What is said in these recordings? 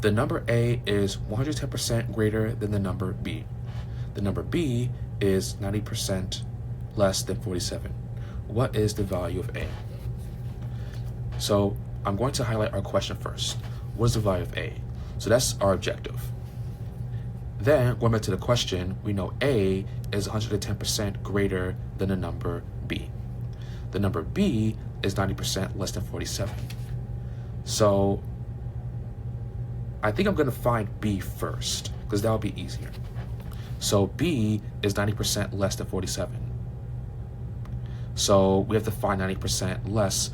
The number A is 110% greater than the number B. The number B is 90% less than 47. What is the value of A? So I'm going to highlight our question first. What is the value of A? So that's our objective. Then going back to the question, we know A is 110% greater than the number B. The number B is 90% less than 47. So I think I'm going to find B first because that'll be easier. So B is 90% less than 47. So we have to find 90% less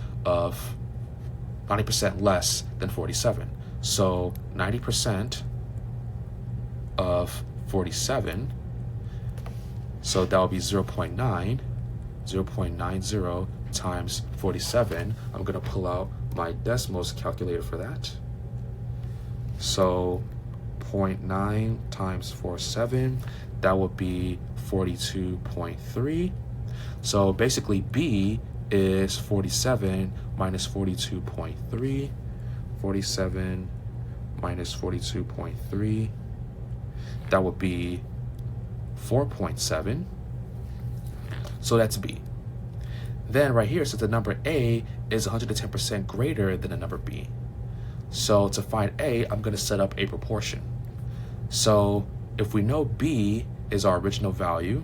than 47. So 90% of 47, so that will be 0.90 times 47. I'm going to pull out my decimals calculator for that. So 0.9 times 47, that would be 42.3. So basically B is 47 minus 42.3. 47 minus 42.3. That would be 4.7. So that's B. Then right here, since the number A is 110% greater than the number B. So to find A, I'm going to set up a proportion. So if we know B is our original value,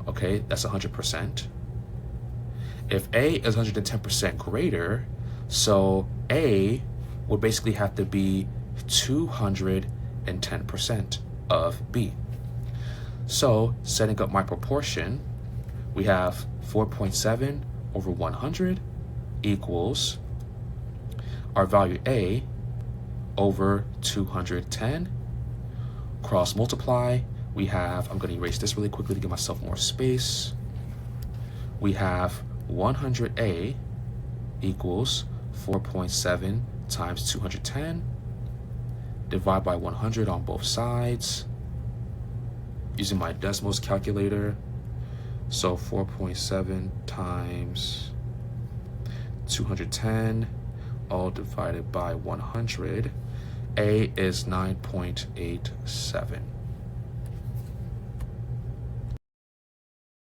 okay, that's 100%. If A is 110% greater, so A would basically have to be 210% of B. So setting up my proportion, we have 4.7 over 100 equals our value A over 210. Cross multiply, we have, I'm going to erase this really quickly to give myself more space. We have 100A equals 4.7 times 210. Divide by 100 on both sides. Using my decimals calculator. So 4.7 times 210, all divided by 100. A is 9.87.